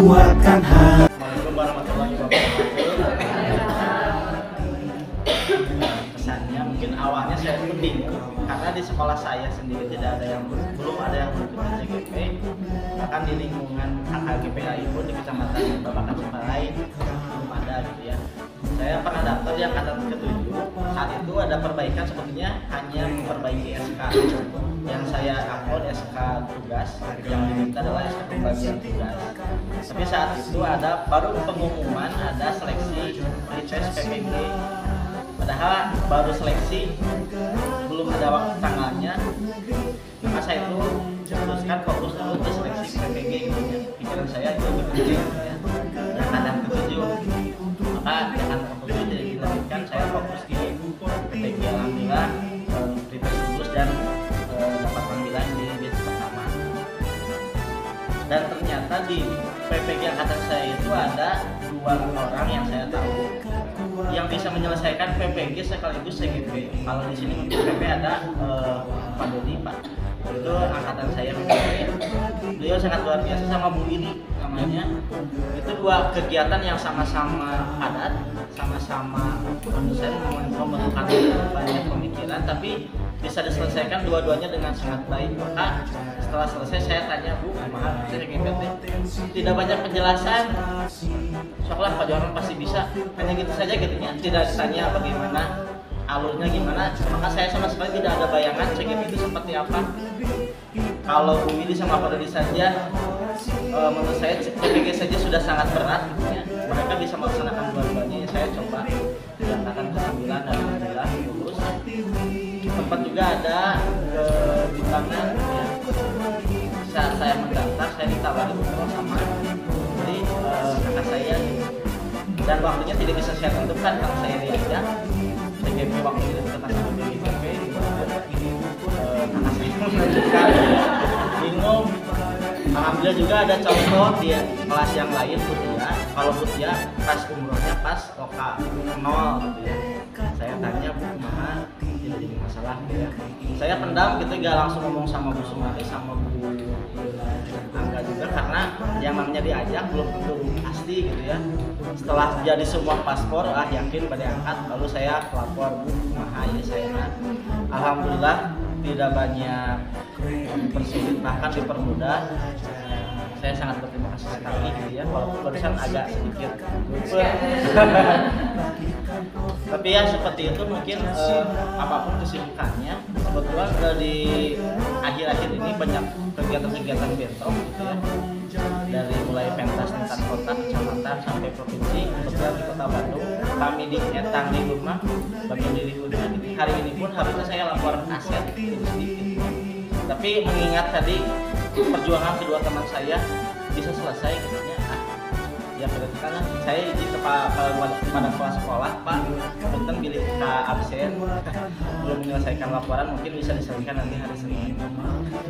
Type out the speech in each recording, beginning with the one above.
kuatkan hati. Assalamualaikum warahmatullahi wabarakatuh. Kesannya mungkin awalnya saya pun bingung karena di sekolah saya sendiri belum ada yang mengikuti CGP. Bahkan di lingkungan HKGPAI pun di kecamatan Babakan Ciparai belum ada gitu ya. Saya pernah daftar di angkatan ke-7. Saat itu ada perbaikan, sebetulnya hanya memperbaiki SK. Yang saya upload SK tugas, yang diminta adalah SK pembagian tugas. Tapi saat itu ada baru pengumuman ada seleksi tes PPG. Padahal baru seleksi, belum ada waktu tanggalnya. Maka saya itu memutuskan fokus dulu ke seleksi PPG gitu ya. Pikiran saya itu berbeda ya. Angkatan ke-7. Maka dengan fokus dilanjutkan, saya fokus di PPG. Alhamdulillah prepare lulus dan dapat panggilan di batch pertama. Dan ternyata di PPG angkatan saya itu ada 2 orang yang saya tahu yang bisa menyelesaikan PPG sekaligus CGP. Kalau di sini untuk PP ada Pak Dodi, Pak. Itu angkatan saya PPG. Beliau sangat luar biasa, sama Bu Lili namanya. Itu 2 kegiatan yang sama-sama padat, sama-sama menurut saya memerlukan banyak pemikiran, tapi bisa diselesaikan dua-duanya dengan sangat baik. Maka setelah selesai saya tanya, Bu, gimana CGP? Tidak banyak penjelasan, soalnya Pak Johan pasti bisa, hanya gitu saja gitunya, tidak ditanya bagaimana alurnya gimana. Maka saya sama sekali tidak ada bayangan CGP itu seperti apa. Kalau Bu Willy sama Pak Dodi saja, menurut saya PPG saja sudah sangat berat gitunya. Mereka bisa melaksanakan dua-duanya. Saya coba diangkatan ke-9 dan alhamdulillah lulus. Tempat juga ada kebimbingan ya. Saat saya mendaftar, saya ditawari untuk sama jadi kakak saya, dan waktunya tidak bisa saya tentukan kalau saya diajak CGP waktu itu tetap sama BGP. Kakak saya melanjutkan, bingung. Alhamdulillah juga ada contoh di kelas yang lain Butia. Kalau Butia pas umrohnya pas loka 0 gitu ya. Saya tanya, Bu, kumaha? Tidak jadi masalah gitu ya. Saya pendam gitu, gak langsung ngomong sama Bu Sumati sama Bu Angga juga, karena yang namanya diajak belum tentu pasti gitu ya. Setelah jadi semua paspor, yakin pada angkat, lalu saya lapor, Bu, kumaha ya saya. Alhamdulillah tidak banyak dipersulit, bahkan dipermudah. Saya sangat berterima kasih sekali gitu ya, walaupun barusan agak sedikit lupa. Tapi ya seperti itu mungkin apapun kesibukannya, kebetulan di akhir-akhir ini banyak kegiatan-kegiatan bentrok gitu ya, dari mulai pentas tingkat kota, kecamatan sampai provinsi. Kebetulan di Kota Bandung kami di Etang di rumah bagian diri udah gitu. Hari ini pun harusnya saya lapor aset sedikit, tapi mengingat tadi perjuangan kedua teman saya bisa selesai gitu ya, berarti kan saya izin kepada kepala sekolah, Pak, punten pilih ke absen belum menyelesaikan laporan, mungkin bisa diselesaikan nanti hari Senin.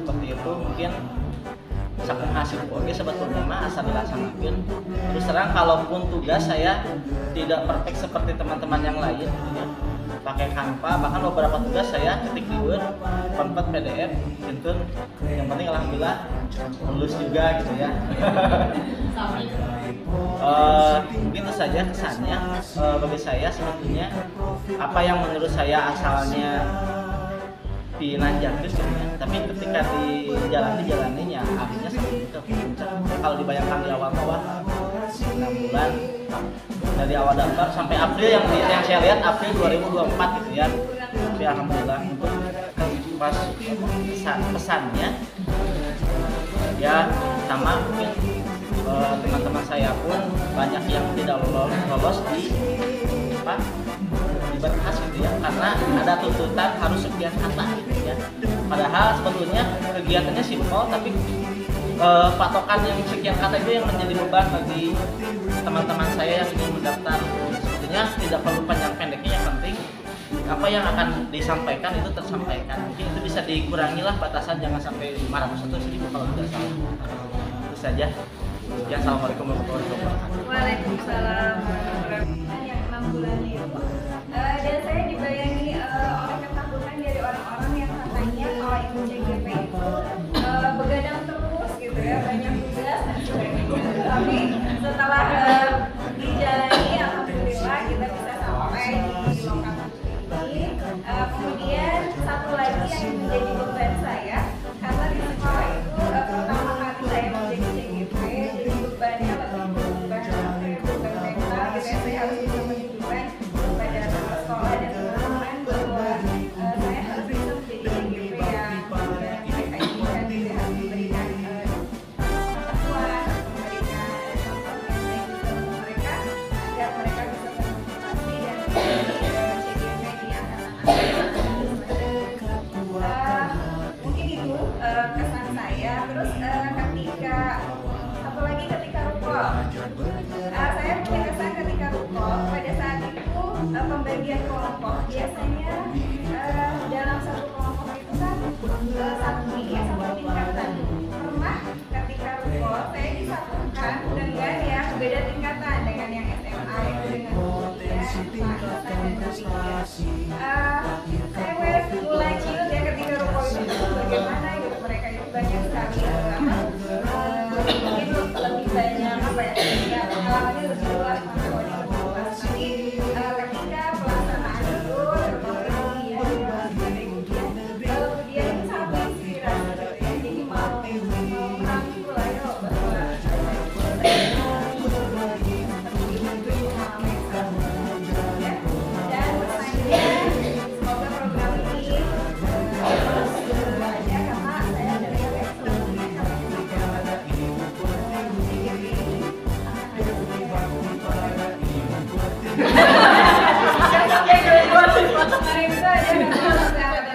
Seperti itu mungkin saking hasil oke sebetulnya mah asal dilaksanakan. Terus terang kalaupun tugas saya tidak perfect seperti teman-teman yang lain gitu ya, pakai Canva, bahkan beberapa tugas saya ketik di Word, konvert PDF gitu. Yang penting alhamdulillah lulus juga gitu ya. Mungkin itu saja kesannya bagi saya. Sebetulnya apa yang menurut saya asalnya dinanjakan gitu ya, tapi ketika dijalaninya akhirnya sampai ke puncak. Kalau dibayangkan di awal 6 bulan dari awal daftar sampai April yang saya lihat April 2024 gitu ya. Tapi alhamdulillah untuk pas pesannya ya sama, mungkin teman-teman saya pun banyak yang tidak lolos di berkas gitu ya, karena ada tuntutan harus sekian kata gitu ya. Padahal sebetulnya kegiatannya simpel, tapi patokan yang sekian kata itu yang menjadi beban bagi teman-teman saya yang ingin mendaftar. Sebetulnya tidak perlu panjang pendeknya, yang penting apa yang akan disampaikan itu tersampaikan. Mungkin itu bisa dikurangi lah batasan, jangan sampai 500 atau 1000 kalau tidak salah. Itu saja. Ya, assalamualaikum warahmatullahi wabarakatuh. Waalaikumsalam warahmatullahi wabarakatuh. 6 bulannya ya, Pak. Dan saya dibayangi oleh ketakutan dari orang-orang yang katanya kalau ikut CGP itu begadang terus gitu ya, banyak tugas dan sebagainya. Tapi Saya punya kesan ketika rukol pada saat itu pembagian kelompok biasanya dalam satu kelompok itu kan satu tingkatan. Pernah ketika rukol saya disatukan dengan yang beda tingkatan, dengan yang SMA itu dengan kuliah, dan sebagainya. Saya mulai ciut ya ketika rukol itu bagaimana gitu, mereka itu banyak sekali mungkin lebih banyak apa ya, pengalamannya lebih luas, pengalamannya lebih luas. Tapi ketika pelaksanaan itu dia itu sangat menginspirasi gitu ya. Jadi mau mengurangi itu lah ya bahwa dan selanjutnya semoga program ini terus aja karena saya dari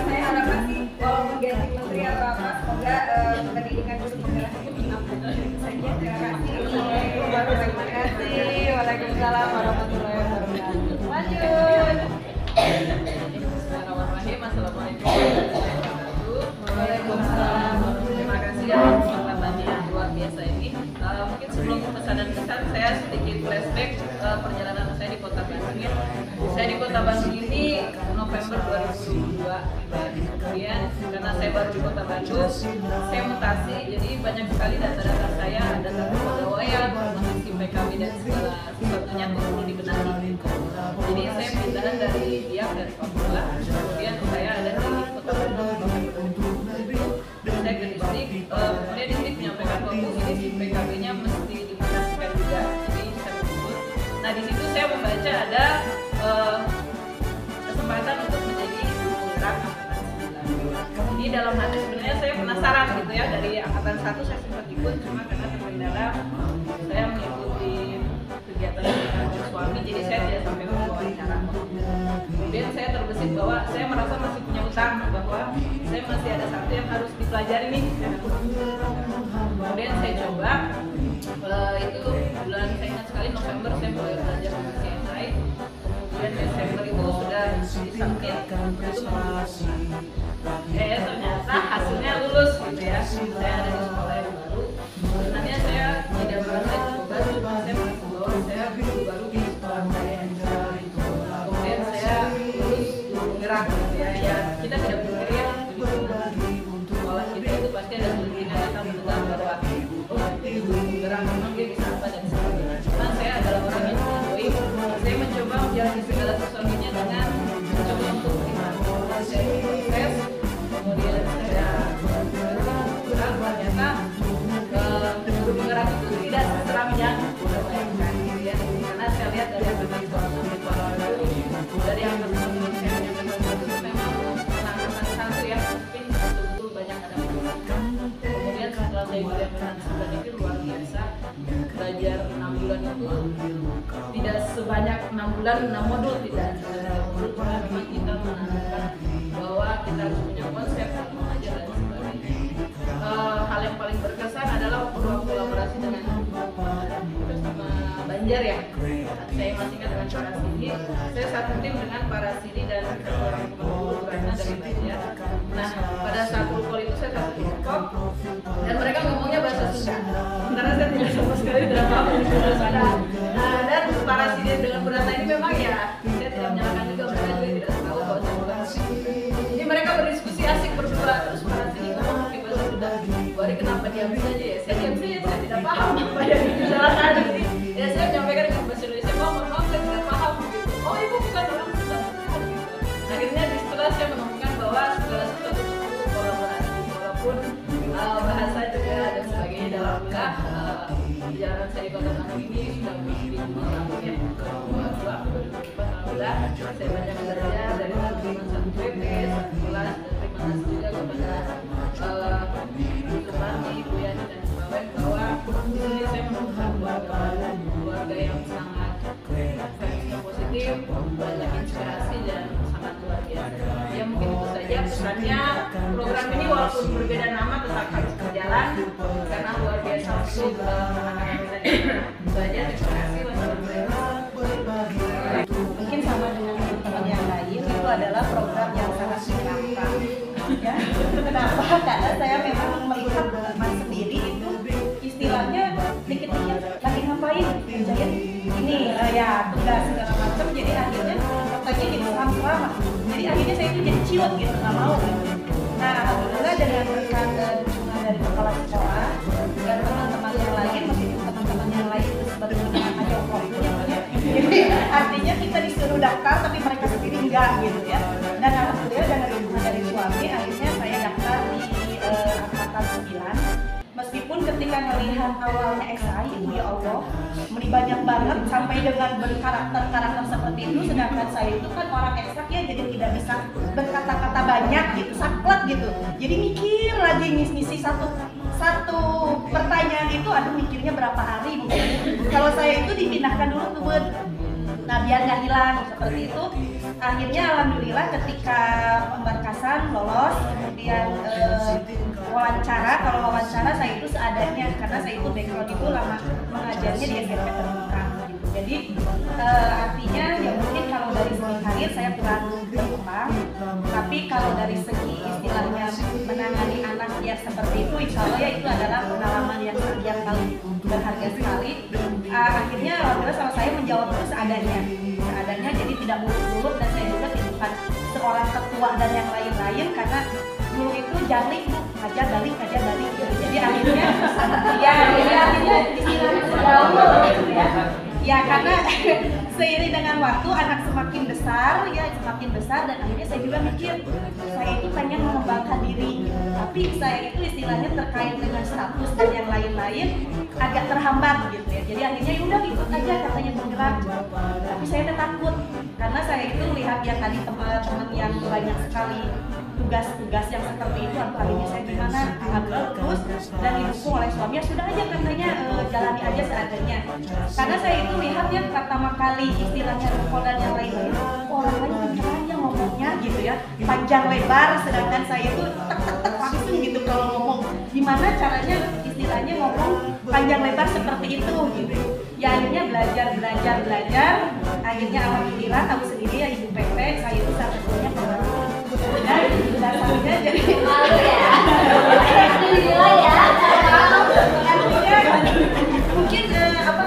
saya harapkan sih walaupun ganti menteri atau apa, semoga pendidikan guru penggerak itu tetap itu saja. Terima kasih. Waalaikumsalam warahmatullahi wabarakatuh. Lanjut. Bismillahirrahmanirrahim. Assalamualaikum warahmatullahi wabarakatuh. Waalaikumsalam. Terima kasih atas kesempatannya yang luar biasa ini. Mungkin sebelum pesanan besar, saya sedikit flashback perjalanan saya di Kota Bandung ya. Saya di Kota Bandung ini November 2022. Kemudian karena saya baru di Kota Bandung, saya mutasi, jadi banyak sekali data-data saya, data kepegawaian, mengisi PKB dan segala sesuatunya itu perlu dibenahi. Jadi saya pindahan dari Biak, dari Papua, kemudian saya ada di Kota Bandung. Saya ke distrik, kemudian distrik menyampaikan bahwa ini PKB-nya mesti dimutasikan juga, jadi saya menyebut. Nah di situ saya membaca ada kesempatan untuk menjadi penggerak angkatan 9. Ini dalam hati sebenarnya saya penasaran gitu ya, dari angkatan 1 saya sempat ikut, cuma karena terkendala saya mengikuti kegiatan suami, jadi saya tidak sampai wawancara. Kemudian saya terbesit bahwa saya merasa masih punya utang, bahwa saya masih ada satu yang harus dipelajari nih. Kemudian saya coba, itu bulan saya ingat sekali November saya mulai belajar di CSI. Kemudian Desember itu sudah disubmit, itu ternyata hasilnya lulus gitu ya. Saya ada di sekolah yang baru. Sebenarnya saya tidak merasa coba, cuma saya merasa bahwa saya baru di sekolah saya. Kemudian saya lulus bergerak gitu ya. Ya kita tidak berpikir ya sekolah kita itu pasti ada kepentingan kita mendengar bahwa bergerak memang dia bisa apa dan sebagainya. Cuma saya adalah orang yang enjoy. Saya mencoba menjalani segala sesuatunya dengan mencoba untuk berguna. Saya proses, kemudian saya bergerak, ternyata guru penggerak itu tidak seram yang kita bayangkan ya. Karena saya lihat dari angkatan 1 sampai 20, dari angkatan 1 saya menyatakan itu memang angkatan 1 ya, mungkin betul-betul banyak ada masalah. Kemudian setelah saya di angkatan 9 itu luar biasa, belajar 6 bulan itu tidak sebanyak 6 bulan 6 modul, tidak modul, cuma memang kita menanamkan bahwa kita harus punya konsep dalam mengajar dan sebagainya. Hal yang paling berkesan adalah waktu kolaborasi dengan bersama Banjar ya. Saya masih ingat dengan para sini, saya satu tim dengan para sini dan orang guru Ratna dari Banjar. Nah pada saat rukol itu saya satu kelompok dan mereka ngomongnya bahasa Sunda, karena saya tidak sama sekali tidak paham bahasa Sunda. Nah dan para sini dengan Bu Ratna ini memang ya saya tidak menyalahkan juga, mereka juga tidak tahu bahasa Sunda. Jadi mereka berdiskusi asik berdua, terus para sini ngomong pakai bahasa Sunda. Wari kenapa diam saja ya? Saya diam saja, saya tidak paham apa yang dibicarakan ini. Ya saya menyampaikan dengan bahasa Indonesia, mohon saya tidak paham gitu. Oh ibu bukan orang Sunda gitu. Akhirnya setelah saya menemukan bahwa segala sesuatu perlu kolaborasi, walaupun bahasa juga dan sebagainya dalam perjalanan saya di Kota Bandung ini sudah lebih 5 tahun ya. 2004 alhamdulillah saya banyak belajar dari teman-teman satu PP, satu kelas, dan terima kasih juga kepada Sumarni, Bu Yani dan Bawen bahwa di sini saya menemukan keluarga yang sangat positif, banyak inspirasi dan sangat luar biasa. Ya mungkin itu saja pesannya. Program ini walaupun berbeda nama tetap harus berjalan karena luar biasa untuk anak-anak kita di karena saya memang melihat teman sendiri itu istilahnya dikit-dikit lagi ngapain kerjain ini ya tugas segala macam, jadi akhirnya katanya jadi sama, jadi akhirnya saya itu jadi ciut gitu, nggak mau gitu. Nah alhamdulillah dengan berkat dukungan dari kepala sekolah dan teman-teman yang lain, meskipun teman-teman yang lain itu sebetulnya hanya waktunya punya, jadi artinya kita disuruh daftar tapi mereka sendiri enggak gitu ya. Dan alhamdulillah dengan dukungan dari suami akhirnya saya daftar di angkatan 9. Meskipun ketika melihat awalnya SI itu ya Allah, banyak banget sampai dengan berkarakter-karakter seperti itu, sedangkan saya itu kan orang eksak ya, jadi tidak bisa berkata-kata banyak gitu, saklek gitu. Jadi mikir lagi ngisi satu pertanyaan itu, aduh mikirnya berapa hari mungkin. Kalau saya itu dipindahkan dulu ke Word. Nah biar nggak hilang seperti itu, akhirnya alhamdulillah ketika pemberkasan lolos, kemudian wawancara. Kalau wawancara saya itu seadanya, karena saya itu background itu lama mengajarnya di SMP terbuka gitu. Jadi artinya ya mungkin kalau dari segi karir saya kurang berkembang, tapi kalau dari segi istilahnya menangani anak yang seperti itu, insya Allah ya itu adalah pengalaman yang paling berharga sekali. Akhirnya alhamdulillah sama saya menjawab itu seadanya, jadi tidak muluk-muluk, dan saya juga bukan seorang ketua dan yang lain-lain, karena dulu itu jangling bu, ngajar balik gitu. Jadi akhirnya akhirnya istilahnya gaul gitu ya karena seiring dengan waktu anak semakin besar dan akhirnya saya juga mikir saya itu pengen mengembangkan diri, tapi saya itu istilahnya terkait dengan status dan yang lain-lain agak terhambat gitu ya. Jadi akhirnya udah ikut aja katanya bergerak, tapi saya takut karena saya itu lihat ya tadi teman-teman yang banyak sekali tugas-tugas yang seperti itu, akhirnya saya gimana, alhamdulillah lulus dan didukung oleh suami, ya sudah aja katanya jalani aja seadanya. Karena saya itu lihat ya pertama kali istilahnya rukun dan yang lain-lain, orang lain pintar aja ngomongnya gitu ya, panjang lebar, sedangkan saya itu tek langsung gitu kalau ngomong. Gimana caranya istilahnya ngomong panjang lebar seperti itu gitu. Ya akhirnya belajar, akhirnya alhamdulillah tahu sendiri ya Ibu Pepe, saya itu satu-satunya dan dasarnya jadi malu ya. Alhamdulillah ya. Artinya mungkin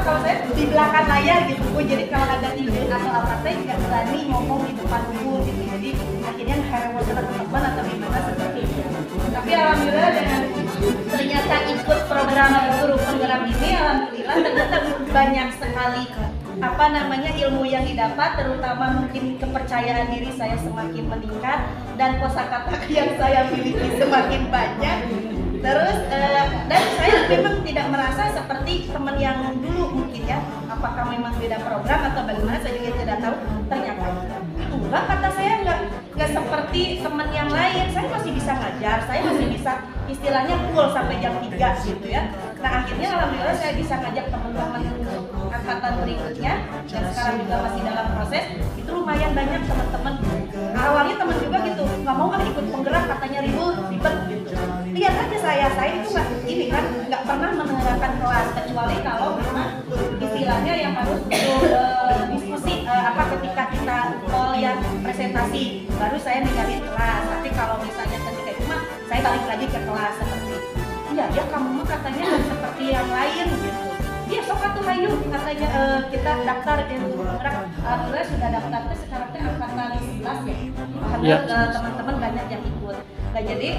kalau saya di belakang layar gitu Bu, jadi kalau ada ide atau apa saya nggak berani ngomong di depan umum gitu. Jadi akhirnya hewan teman-teman atau gimana seperti itu. Tapi alhamdulillah dengan ternyata ikut program guru penggerak ini, alhamdulillah ternyata banyak sekali ilmu yang didapat, terutama mungkin kepercayaan diri saya semakin meningkat dan kosakata yang saya miliki semakin banyak. Terus dan saya memang tidak merasa seperti teman yang dulu mungkin ya, apakah memang beda program atau bagaimana saya juga tidak tahu. Ternyata enggak, kata saya enggak seperti teman yang lain, saya masih bisa ngajar, saya masih bisa istilahnya full sampai jam 3 gitu ya. Nah akhirnya alhamdulillah saya bisa ngajak teman-teman angkatan berikutnya dan sekarang juga masih dalam proses, itu lumayan banyak teman-teman. Nah, awalnya teman juga gitu, nggak mau kan ikut penggerak, katanya ribet gitu. Lihat aja saya itu nggak pernah menegakkan kelas, kecuali kalau memang istilahnya yang harus diskusi ketika kita call yang presentasi, baru saya ninggalin kelas. Tapi kalau misalnya ketika itu mah saya balik lagi ke kelas seperti itu. Iya ya kamu mah katanya seperti yang lain gitu. Iya sok atuh hayu katanya kita daftar ilmu penggerak. Alhamdulillah sudah daftar sekarang teh angkatan 11 ya. Alhamdulillah teman-teman banyak yang ikut. Nah jadi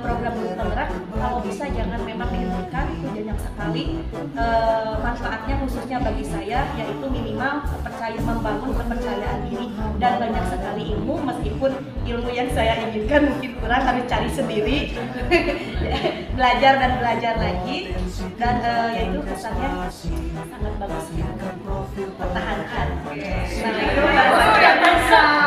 program guru penggerak kalau bisa jangan memang dihentikan, itu banyak sekali manfaatnya khususnya bagi saya, yaitu minimal membangun kepercayaan diri dan banyak sekali ilmu, meskipun ilmu yang saya inginkan mungkin kurang, harus cari sendiri. belajar lagi dan yaitu kesannya sangat bagus ya, pertahankan. Nah itu yang besar.